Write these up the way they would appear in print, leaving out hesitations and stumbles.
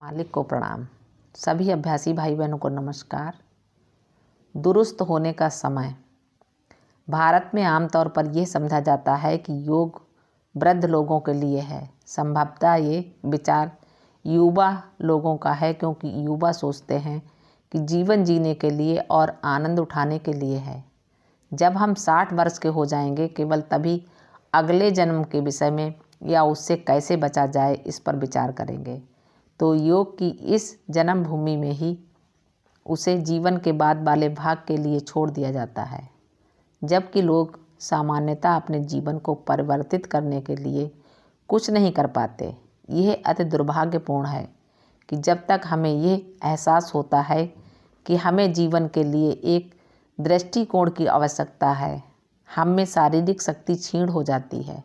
मालिक को प्रणाम। सभी अभ्यासी भाई बहनों को नमस्कार। दुरुस्त होने का समय। भारत में आमतौर पर यह समझा जाता है कि योग वृद्ध लोगों के लिए है। संभवतः ये विचार युवा लोगों का है, क्योंकि युवा सोचते हैं कि जीवन जीने के लिए और आनंद उठाने के लिए है। जब हम 60 वर्ष के हो जाएंगे, केवल तभी अगले जन्म के विषय में या उससे कैसे बचा जाए इस पर विचार करेंगे। तो योग की इस जन्म भूमि में ही उसे जीवन के बाद वाले भाग के लिए छोड़ दिया जाता है, जबकि लोग सामान्यतः अपने जीवन को परिवर्तित करने के लिए कुछ नहीं कर पाते। यह अति दुर्भाग्यपूर्ण है कि जब तक हमें यह एहसास होता है कि हमें जीवन के लिए एक दृष्टिकोण की आवश्यकता है, हम में शारीरिक शक्ति क्षीण हो जाती है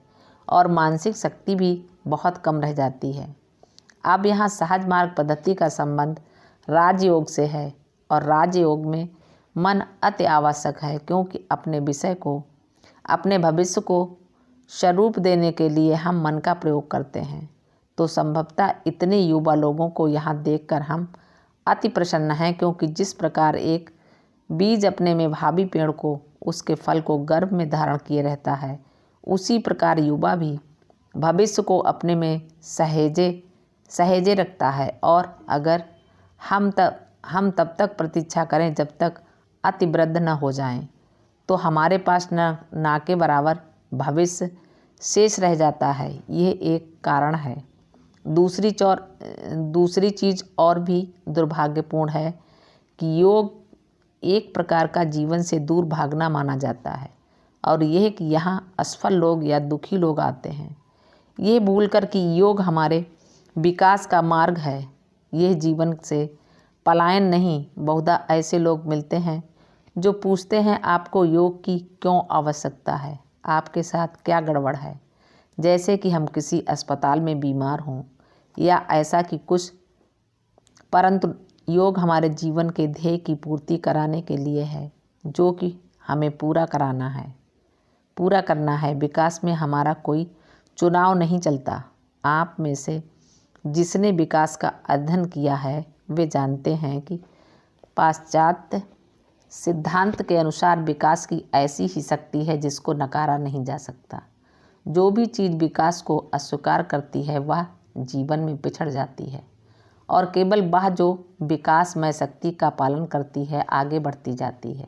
और मानसिक शक्ति भी बहुत कम रह जाती है। अब यहाँ सहज मार्ग पद्धति का संबंध राजयोग से है, और राजयोग में मन अति आवश्यक है, क्योंकि अपने विषय को, अपने भविष्य को स्वरूप देने के लिए हम मन का प्रयोग करते हैं। तो संभवतः इतने युवा लोगों को यहाँ देखकर हम अति प्रसन्न हैं, क्योंकि जिस प्रकार एक बीज अपने में भावी पेड़ को, उसके फल को गर्भ में धारण किए रहता है, उसी प्रकार युवा भी भविष्य को अपने में सहेजे रखता है। और अगर हम तब तक प्रतीक्षा करें जब तक अति वृद्ध न हो जाएं, तो हमारे पास ना के बराबर भविष्य शेष रह जाता है। यह एक कारण है। दूसरी चीज़ और भी दुर्भाग्यपूर्ण है कि योग एक प्रकार का जीवन से दूर भागना माना जाता है, और यह कि यहाँ असफल लोग या दुखी लोग आते हैं, ये भूलकर कि योग हमारे विकास का मार्ग है। यह जीवन से पलायन नहीं। बहुधा ऐसे लोग मिलते हैं जो पूछते हैं, आपको योग की क्यों आवश्यकता है, आपके साथ क्या गड़बड़ है, जैसे कि हम किसी अस्पताल में बीमार हों या ऐसा कि कुछ। परंतु योग हमारे जीवन के ध्येय की पूर्ति कराने के लिए है, जो कि हमें पूरा करना है। विकास में हमारा कोई चुनाव नहीं चलता। आप में से जिसने विकास का अध्ययन किया है, वे जानते हैं कि पाश्चात्य सिद्धांत के अनुसार विकास की ऐसी ही शक्ति है जिसको नकारा नहीं जा सकता। जो भी चीज़ विकास को अस्वीकार करती है, वह जीवन में पिछड़ जाती है, और केवल वह जो विकासमय शक्ति का पालन करती है, आगे बढ़ती जाती है।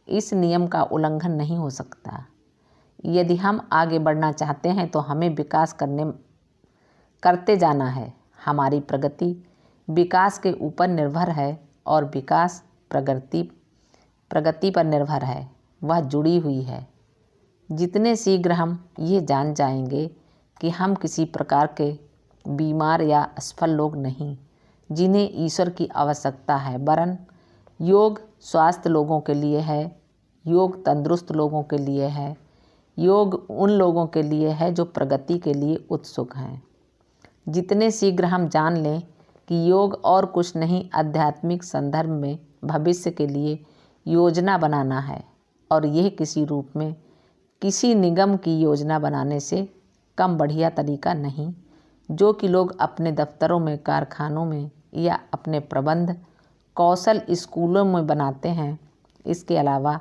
इस नियम का उल्लंघन नहीं हो सकता। यदि हम आगे बढ़ना चाहते हैं तो हमें विकास करते जाना है। हमारी प्रगति विकास के ऊपर निर्भर है, और विकास प्रगति पर निर्भर है। वह जुड़ी हुई है। जितने शीघ्र हम ये जान जाएंगे कि हम किसी प्रकार के बीमार या असफल लोग नहीं, जिन्हें ईश्वर की आवश्यकता है, वरन योग स्वस्थ लोगों के लिए है, योग तंदुरुस्त लोगों के लिए है, योग उन लोगों के लिए है जो प्रगति के लिए उत्सुक हैं। जितने शीघ्र हम जान लें कि योग और कुछ नहीं, आध्यात्मिक संदर्भ में भविष्य के लिए योजना बनाना है, और यह किसी रूप में किसी निगम की योजना बनाने से कम बढ़िया तरीका नहीं, जो कि लोग अपने दफ्तरों में, कारखानों में या अपने प्रबंध कौशल स्कूलों में बनाते हैं। इसके अलावा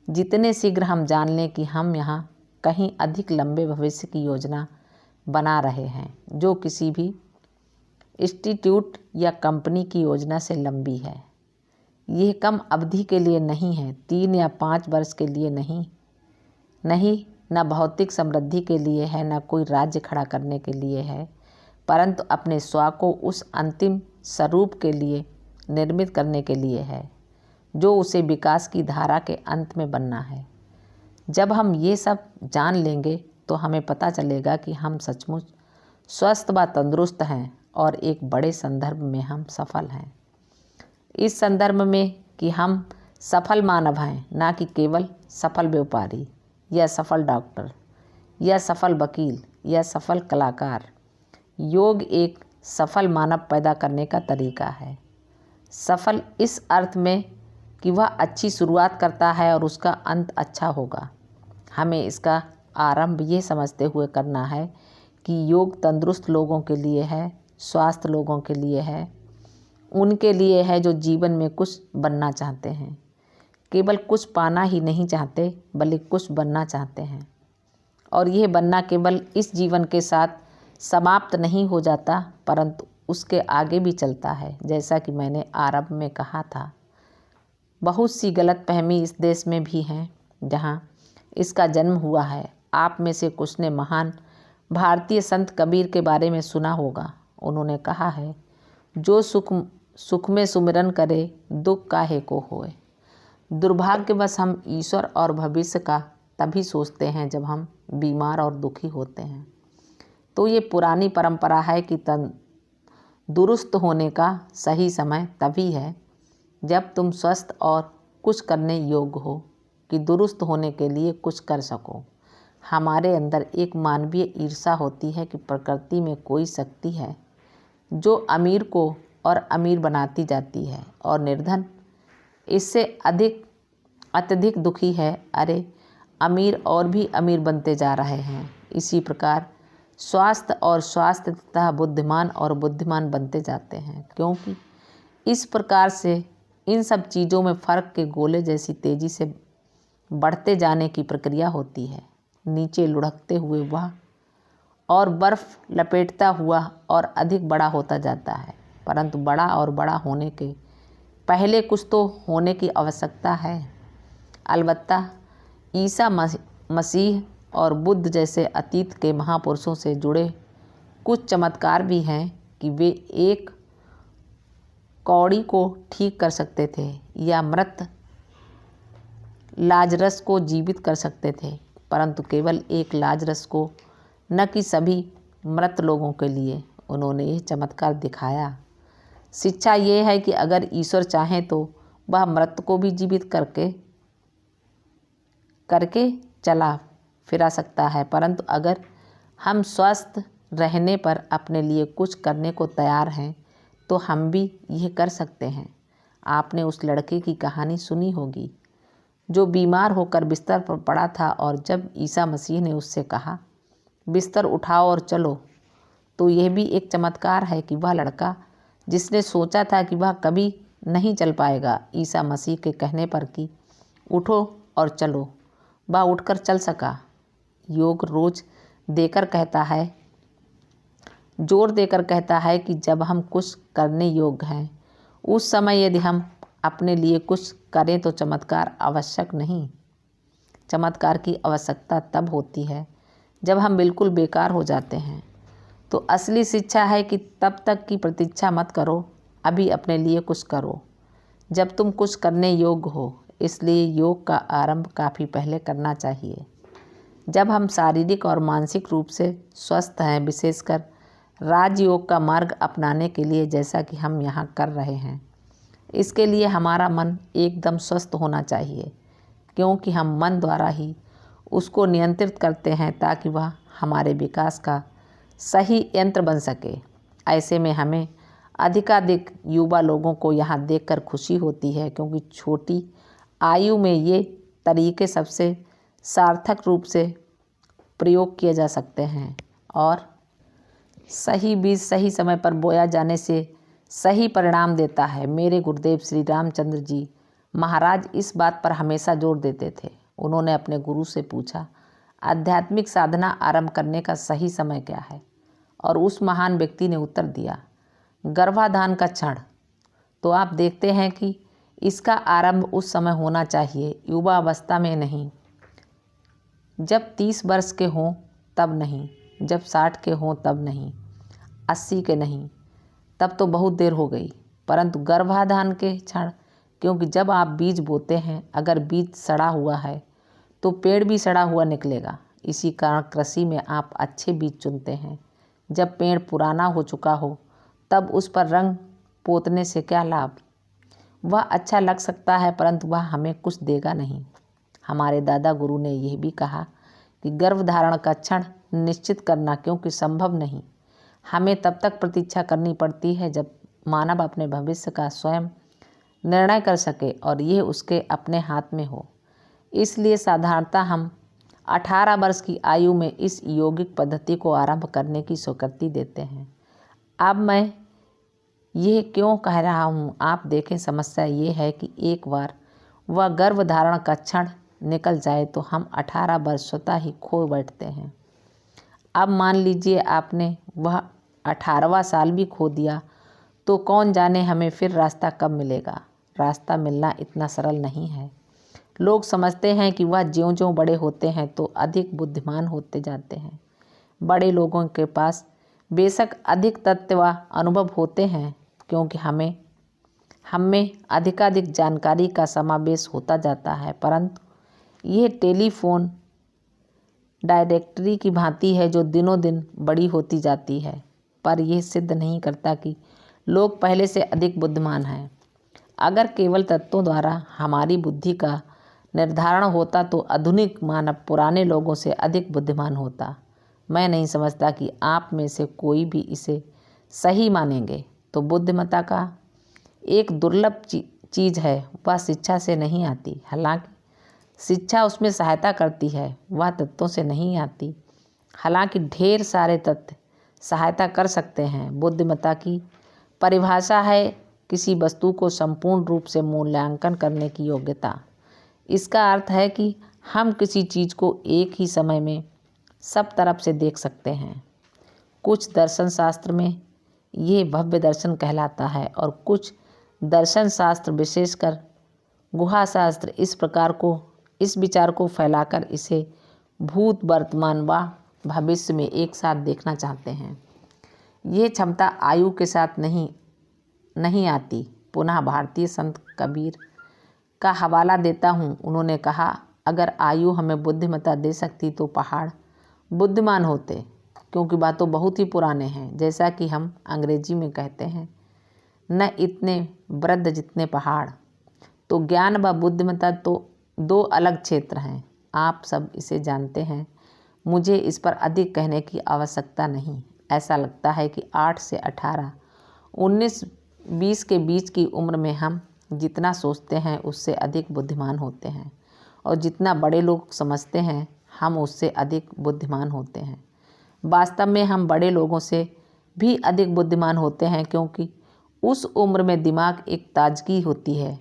जितने शीघ्र हम जान लें कि हम यहाँ कहीं अधिक लंबे भविष्य की योजना बना रहे हैं, जो किसी भी इंस्टीट्यूट या कंपनी की योजना से लंबी है। यह कम अवधि के लिए नहीं है, 3 या 5 वर्ष के लिए नहीं, न भौतिक समृद्धि के लिए है, न कोई राज्य खड़ा करने के लिए है, परंतु अपने स्व को उस अंतिम स्वरूप के लिए निर्मित करने के लिए है, जो उसे विकास की धारा के अंत में बनना है। जब हम ये सब जान लेंगे तो हमें पता चलेगा कि हम सचमुच स्वस्थ व तंदुरुस्त हैं, और एक बड़े संदर्भ में हम सफल हैं। इस संदर्भ में कि हम सफल मानव हैं, ना कि केवल सफल व्यापारी या सफल डॉक्टर या सफल वकील या सफल कलाकार। योग एक सफल मानव पैदा करने का तरीका है। सफल इस अर्थ में कि वह अच्छी शुरुआत करता है और उसका अंत अच्छा होगा। हमें इसका आरंभ ये समझते हुए करना है कि योग तंदुरुस्त लोगों के लिए है, स्वास्थ्य लोगों के लिए है, उनके लिए है जो जीवन में कुछ बनना चाहते हैं। केवल कुछ पाना ही नहीं चाहते बल्कि कुछ बनना चाहते हैं। और यह बनना केवल इस जीवन के साथ समाप्त नहीं हो जाता परंतु उसके आगे भी चलता है। जैसा कि मैंने आरंभ में कहा था, बहुत सी गलतफहमी इस देश में भी हैं जहाँ इसका जन्म हुआ है। आप में से कुछ ने महान भारतीय संत कबीर के बारे में सुना होगा। उन्होंने कहा है, जो सुख में सुमिरन करे दुख काहे को होए। दुर्भाग्यवश हम ईश्वर और भविष्य का तभी सोचते हैं जब हम बीमार और दुखी होते हैं। तो ये पुरानी परंपरा है कि दुरुस्त होने का सही समय तभी है जब तुम स्वस्थ और कुछ करने योग्य हो कि दुरुस्त होने के लिए कुछ कर सको। हमारे अंदर एक मानवीय ईर्ष्या होती है कि प्रकृति में कोई शक्ति है जो अमीर को और अमीर बनाती जाती है और निर्धन इससे अत्यधिक दुखी है। अरे अमीर और भी अमीर बनते जा रहे हैं। इसी प्रकार स्वास्थ्य और स्वास्थ्य तथा बुद्धिमान और बुद्धिमान बनते जाते हैं, क्योंकि इस प्रकार से इन सब चीज़ों में फ़र्क के गोले जैसी तेज़ी से बढ़ते जाने की प्रक्रिया होती है। नीचे लुढ़कते हुए वह और बर्फ़ लपेटता हुआ और अधिक बड़ा होता जाता है, परंतु बड़ा और बड़ा होने के पहले कुछ तो होने की आवश्यकता है। अलबत्ता ईसा मसीह और बुद्ध जैसे अतीत के महापुरुषों से जुड़े कुछ चमत्कार भी हैं कि वे एक कौड़ी को ठीक कर सकते थे या मृत लाजरस को जीवित कर सकते थे, परंतु केवल एक लाजरस को, न कि सभी मृत लोगों के लिए उन्होंने यह चमत्कार दिखाया। शिक्षा ये है कि अगर ईश्वर चाहे तो वह मृत को भी जीवित करके चला फिरा सकता है, परंतु अगर हम स्वस्थ रहने पर अपने लिए कुछ करने को तैयार हैं तो हम भी यह कर सकते हैं। आपने उस लड़के की कहानी सुनी होगी जो बीमार होकर बिस्तर पर पड़ा था और जब ईसा मसीह ने उससे कहा बिस्तर उठाओ और चलो, तो यह भी एक चमत्कार है कि वह लड़का जिसने सोचा था कि वह कभी नहीं चल पाएगा, ईसा मसीह के कहने पर कि उठो और चलो, वह उठकर चल सका। योग जोर देकर कहता है कि जब हम कुछ करने योग्य हैं उस समय यदि हम अपने लिए कुछ करें तो चमत्कार आवश्यक नहीं। चमत्कार की आवश्यकता तब होती है जब हम बिल्कुल बेकार हो जाते हैं। तो असली शिक्षा है कि तब तक की प्रतीक्षा मत करो, अभी अपने लिए कुछ करो जब तुम कुछ करने योग्य हो। इसलिए योग का आरंभ काफ़ी पहले करना चाहिए, जब हम शारीरिक और मानसिक रूप से स्वस्थ हैं, विशेषकर राजयोग का मार्ग अपनाने के लिए, जैसा कि हम यहाँ कर रहे हैं। इसके लिए हमारा मन एकदम स्वस्थ होना चाहिए, क्योंकि हम मन द्वारा ही उसको नियंत्रित करते हैं ताकि वह हमारे विकास का सही यंत्र बन सके। ऐसे में हमें अधिकाधिक युवा लोगों को यहाँ देखकर खुशी होती है, क्योंकि छोटी आयु में ये तरीके सबसे सार्थक रूप से प्रयोग किए जा सकते हैं और सही बीज सही समय पर बोया जाने से सही परिणाम देता है। मेरे गुरुदेव श्री रामचंद्र जी महाराज इस बात पर हमेशा जोर देते थे। उन्होंने अपने गुरु से पूछा, आध्यात्मिक साधना आरंभ करने का सही समय क्या है? और उस महान व्यक्ति ने उत्तर दिया, गर्भाधान का क्षण। तो आप देखते हैं कि इसका आरंभ उस समय होना चाहिए, युवा अवस्था में नहीं। जब 30 वर्ष के हों तब नहीं, जब 60 के हों तब नहीं, 80 के नहीं, तब तो बहुत देर हो गई। परंतु गर्भाधान के क्षण, क्योंकि जब आप बीज बोते हैं, अगर बीज सड़ा हुआ है तो पेड़ भी सड़ा हुआ निकलेगा। इसी कारण कृषि में आप अच्छे बीज चुनते हैं। जब पेड़ पुराना हो चुका हो तब उस पर रंग पोतने से क्या लाभ? वह अच्छा लग सकता है परंतु वह हमें कुछ देगा नहीं। हमारे दादा गुरु ने यह भी कहा कि गर्भधारण का क्षण निश्चित करना क्योंकि संभव नहीं, हमें तब तक प्रतीक्षा करनी पड़ती है जब मानव अपने भविष्य का स्वयं निर्णय कर सके और यह उसके अपने हाथ में हो। इसलिए साधारणतः हम 18 वर्ष की आयु में इस यौगिक पद्धति को आरंभ करने की स्वीकृति देते हैं। अब मैं ये क्यों कह रहा हूँ, आप देखें, समस्या ये है कि एक बार वह गर्भधारण का क्षण निकल जाए तो हम 18 वर्ष स्वतः ही खो बैठते हैं। अब मान लीजिए आपने वह 18वां साल भी खो दिया तो कौन जाने हमें फिर रास्ता कब मिलेगा। रास्ता मिलना इतना सरल नहीं है। लोग समझते हैं कि वह ज्यों-ज्यों बड़े होते हैं तो अधिक बुद्धिमान होते जाते हैं। बड़े लोगों के पास बेशक अधिक तथ्य व अनुभव होते हैं, क्योंकि हमें अधिकाधिक जानकारी का समावेश होता जाता है, परंतु ये टेलीफोन डायरेक्टरी की भांति है जो दिनों दिन बड़ी होती जाती है, पर यह सिद्ध नहीं करता कि लोग पहले से अधिक बुद्धिमान हैं। अगर केवल तत्वों द्वारा हमारी बुद्धि का निर्धारण होता तो आधुनिक मानव पुराने लोगों से अधिक बुद्धिमान होता। मैं नहीं समझता कि आप में से कोई भी इसे सही मानेंगे। तो बुद्धिमत्ता का एक दुर्लभ चीज़ है, वह शिक्षा से नहीं आती। हालांकि शिक्षा उसमें सहायता करती है, वह तत्वों से नहीं आती। हालांकि ढेर सारे तथ्य सहायता कर सकते हैं। बुद्धिमत्ता की परिभाषा है किसी वस्तु को संपूर्ण रूप से मूल्यांकन करने की योग्यता। इसका अर्थ है कि हम किसी चीज़ को एक ही समय में सब तरफ से देख सकते हैं। कुछ दर्शन शास्त्र में ये भव्य दर्शन कहलाता है और कुछ दर्शन शास्त्र, विशेषकर गुहाशास्त्र, इस विचार को फैलाकर इसे भूत, वर्तमान व भविष्य में एक साथ देखना चाहते हैं। ये क्षमता आयु के साथ नहीं आती। पुनः भारतीय संत कबीर का हवाला देता हूँ। उन्होंने कहा, अगर आयु हमें बुद्धिमत्ता दे सकती तो पहाड़ बुद्धिमान होते, क्योंकि बातें बहुत ही पुराने हैं। जैसा कि हम अंग्रेजी में कहते हैं, न इतने वृद्ध जितने पहाड़। तो ज्ञान व बुद्धिमत्ता तो दो अलग क्षेत्र हैं। आप सब इसे जानते हैं। मुझे इस पर अधिक कहने की आवश्यकता नहीं। ऐसा लगता है कि 8 से 18, 19, 20 के बीच की उम्र में हम जितना सोचते हैं उससे अधिक बुद्धिमान होते हैं, और जितना बड़े लोग समझते हैं हम उससे अधिक बुद्धिमान होते हैं। वास्तव में हम बड़े लोगों से भी अधिक बुद्धिमान होते हैं, क्योंकि उस उम्र में दिमाग एक ताजगी होती है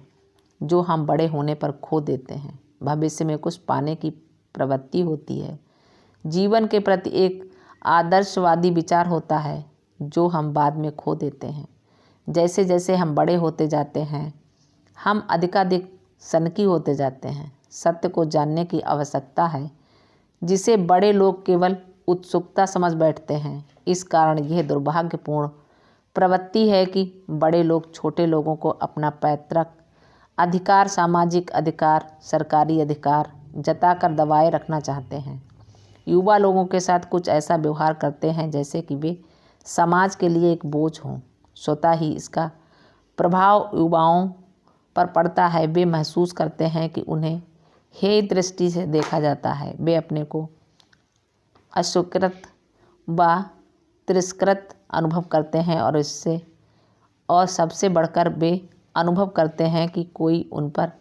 जो हम बड़े होने पर खो देते हैं। भविष्य में कुछ पाने की प्रवृत्ति होती है। जीवन के प्रति एक आदर्शवादी विचार होता है जो हम बाद में खो देते हैं। जैसे जैसे हम बड़े होते जाते हैं हम अधिकाधिक सनकी होते जाते हैं। सत्य को जानने की आवश्यकता है जिसे बड़े लोग केवल उत्सुकता समझ बैठते हैं। इस कारण यह दुर्भाग्यपूर्ण प्रवृत्ति है कि बड़े लोग छोटे लोगों को अपना पैतृक अधिकार, सामाजिक अधिकार, सरकारी अधिकार जताकर दबाए रखना चाहते हैं। युवा लोगों के साथ कुछ ऐसा व्यवहार करते हैं जैसे कि वे समाज के लिए एक बोझ हों। स्वतः ही इसका प्रभाव युवाओं पर पड़ता है। वे महसूस करते हैं कि उन्हें हेय दृष्टि से देखा जाता है। वे अपने को अस्वीकृत व तिरस्कृत अनुभव करते हैं और सबसे बढ़कर वे अनुभव करते हैं कि कोई उन पर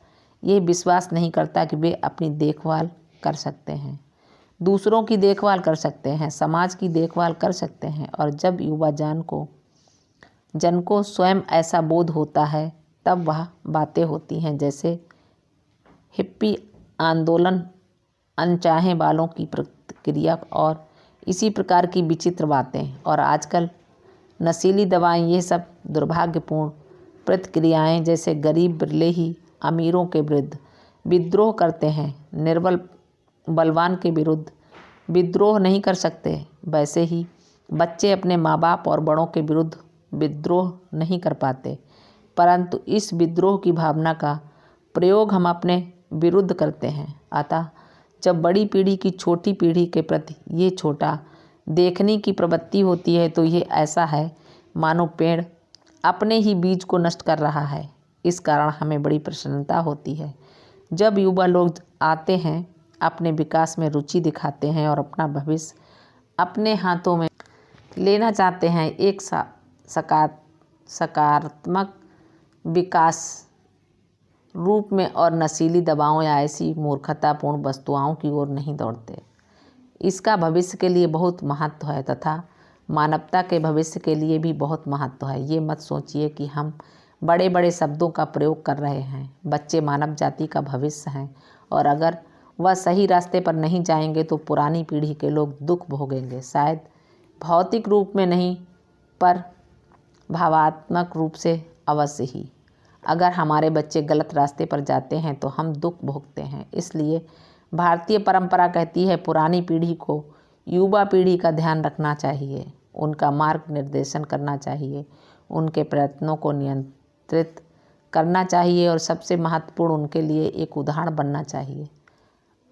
यह विश्वास नहीं करता कि वे अपनी देखभाल कर सकते हैं, दूसरों की देखभाल कर सकते हैं, समाज की देखभाल कर सकते हैं। और जब युवा जन को स्वयं ऐसा बोध होता है तब वह बातें होती हैं जैसे हिप्पी आंदोलन, अनचाहे बालों की प्रक्रिया और इसी प्रकार की विचित्र बातें। और आजकल नशीली दवाएं, ये सब दुर्भाग्यपूर्ण प्रतिक्रियाएं जैसे गरीब बिरले ही अमीरों के विरुद्ध विद्रोह करते हैं, निर्बल बलवान के विरुद्ध विद्रोह नहीं कर सकते, वैसे ही बच्चे अपने माँ बाप और बड़ों के विरुद्ध विद्रोह नहीं कर पाते, परंतु इस विद्रोह की भावना का प्रयोग हम अपने विरुद्ध करते हैं। अतः जब बड़ी पीढ़ी की छोटी पीढ़ी के प्रति ये छोटा देखने की प्रवृत्ति होती है तो ये ऐसा है मानो पेड़ अपने ही बीज को नष्ट कर रहा है। इस कारण हमें बड़ी प्रसन्नता होती है जब युवा लोग आते हैं, अपने विकास में रुचि दिखाते हैं और अपना भविष्य अपने हाथों में लेना चाहते हैं। एक सकारात्मक विकास रूप में और नशीली दवाओं या ऐसी मूर्खतापूर्ण वस्तुओं की ओर नहीं दौड़ते। इसका भविष्य के लिए बहुत महत्व है तथा मानवता के भविष्य के लिए भी बहुत महत्व है। ये मत सोचिए कि हम बड़े बड़े शब्दों का प्रयोग कर रहे हैं। बच्चे मानव जाति का भविष्य हैं और अगर वह सही रास्ते पर नहीं जाएंगे तो पुरानी पीढ़ी के लोग दुख भोगेंगे, शायद भौतिक रूप में नहीं पर भावात्मक रूप से अवश्य ही। अगर हमारे बच्चे गलत रास्ते पर जाते हैं तो हम दुख भोगते हैं। इसलिए भारतीय परंपरा कहती है पुरानी पीढ़ी को युवा पीढ़ी का ध्यान रखना चाहिए, उनका मार्ग निर्देशन करना चाहिए, उनके प्रयत्नों को नियंत्रित करना चाहिए और सबसे महत्वपूर्ण उनके लिए एक उदाहरण बनना चाहिए।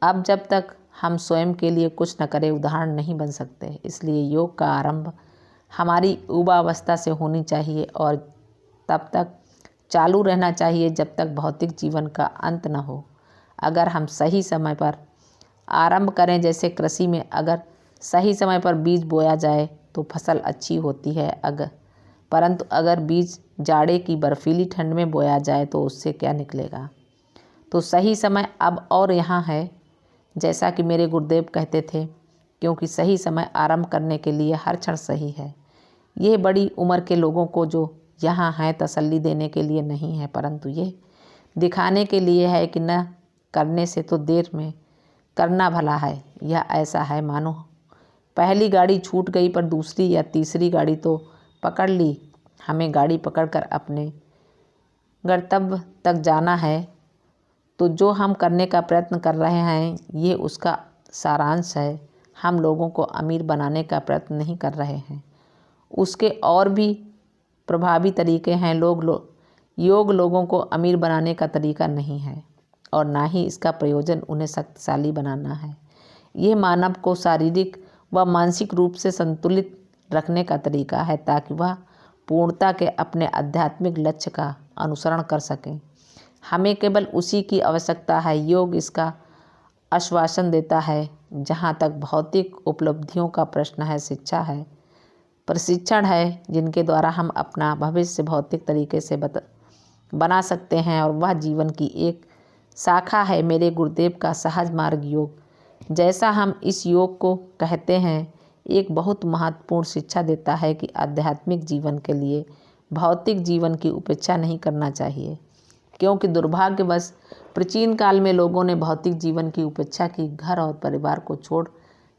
अब जब तक हम स्वयं के लिए कुछ न करें उदाहरण नहीं बन सकते। इसलिए योग का आरंभ हमारी युवावस्था से होनी चाहिए और तब तक चालू रहना चाहिए जब तक भौतिक जीवन का अंत न हो। अगर हम सही समय पर आरंभ करें, जैसे कृषि में अगर सही समय पर बीज बोया जाए तो फसल अच्छी होती है, परंतु अगर बीज जाड़े की बर्फीली ठंड में बोया जाए तो उससे क्या निकलेगा। तो सही समय अब और यहाँ है, जैसा कि मेरे गुरुदेव कहते थे, क्योंकि सही समय आरंभ करने के लिए हर क्षण सही है। यह बड़ी उम्र के लोगों को जो यहाँ हैं तसल्ली देने के लिए नहीं है, परंतु ये दिखाने के लिए है कि न करने से तो देर में करना भला है। यह ऐसा है मानो पहली गाड़ी छूट गई पर दूसरी या तीसरी गाड़ी तो पकड़ ली। हमें गाड़ी पकड़कर अपने गंतव्य तक जाना है, तो जो हम करने का प्रयत्न कर रहे हैं ये उसका सारांश है। हम लोगों को अमीर बनाने का प्रयत्न नहीं कर रहे हैं, उसके और भी प्रभावी तरीके हैं। योग लोगों को अमीर बनाने का तरीका नहीं है और ना ही इसका प्रयोजन उन्हें शक्तिशाली बनाना है। ये मानव को शारीरिक व मानसिक रूप से संतुलित रखने का तरीका है ताकि वह पूर्णता के अपने आध्यात्मिक लक्ष्य का अनुसरण कर सकें। हमें केवल उसी की आवश्यकता है। योग इसका आश्वासन देता है। जहाँ तक भौतिक उपलब्धियों का प्रश्न है, शिक्षा है, प्रशिक्षण है, जिनके द्वारा हम अपना भविष्य भौतिक तरीके से बना सकते हैं और वह जीवन की एक शाखा है मेरे गुरुदेव का सहज मार्ग योग। जैसा हम इस योग को कहते हैं, एक बहुत महत्वपूर्ण शिक्षा देता है कि आध्यात्मिक जीवन के लिए भौतिक जीवन की उपेक्षा नहीं करना चाहिए, क्योंकि दुर्भाग्यवश प्राचीन काल में लोगों ने भौतिक जीवन की उपेक्षा की, घर और परिवार को छोड़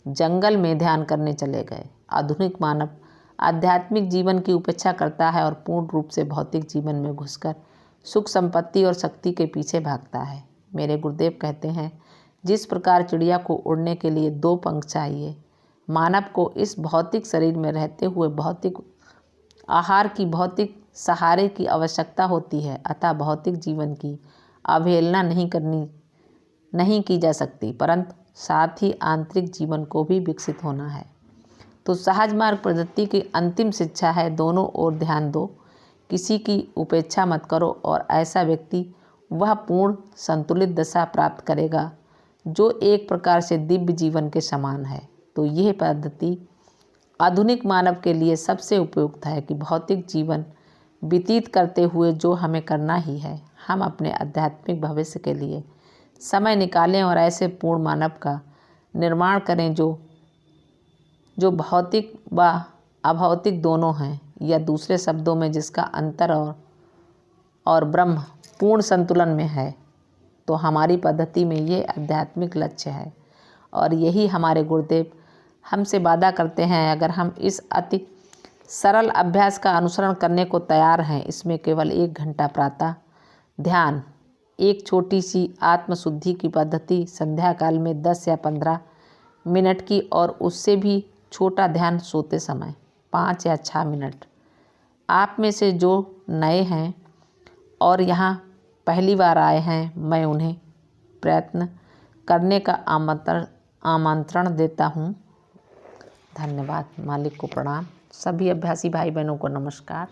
जंगल में ध्यान करने चले गए। आधुनिक मानव आध्यात्मिक जीवन की उपेक्षा करता है और पूर्ण रूप से भौतिक जीवन में घुसकर सुख संपत्ति और शक्ति के पीछे भागता है। मेरे गुरुदेव कहते हैं, जिस प्रकार चिड़िया को उड़ने के लिए 2 पंख चाहिए, मानव को इस भौतिक शरीर में रहते हुए भौतिक आहार की, भौतिक सहारे की आवश्यकता होती है। अतः भौतिक जीवन की अवहेलना नहीं की जा सकती, परंतु साथ ही आंतरिक जीवन को भी विकसित होना है। तो सहज मार्ग पद्धति की अंतिम शिक्षा है, दोनों ओर ध्यान दो, किसी की उपेक्षा मत करो और ऐसा व्यक्ति वह पूर्ण संतुलित दशा प्राप्त करेगा जो एक प्रकार से दिव्य जीवन के समान है। तो यह पद्धति आधुनिक मानव के लिए सबसे उपयुक्त है कि भौतिक जीवन व्यतीत करते हुए जो हमें करना ही है, हम अपने आध्यात्मिक भविष्य के लिए समय निकालें और ऐसे पूर्ण मानव का निर्माण करें जो भौतिक व अभौतिक दोनों हैं, या दूसरे शब्दों में जिसका अंतर और ब्रह्म पूर्ण संतुलन में है। तो हमारी पद्धति में ये आध्यात्मिक लक्ष्य है और यही हमारे गुरुदेव हमसे वादा करते हैं। अगर हम इस अति सरल अभ्यास का अनुसरण करने को तैयार हैं, इसमें केवल 1 घंटा प्रातः ध्यान, एक छोटी सी आत्मशुद्धि की पद्धति संध्या काल में 10 या 15 मिनट की, और उससे भी छोटा ध्यान सोते समय 5 या 6 मिनट। आप में से जो नए हैं और यहाँ पहली बार आए हैं, मैं उन्हें प्रयत्न करने का आमंत्रण देता हूँ। धन्यवाद। मालिक को प्रणाम। सभी अभ्यासी भाई बहनों को नमस्कार।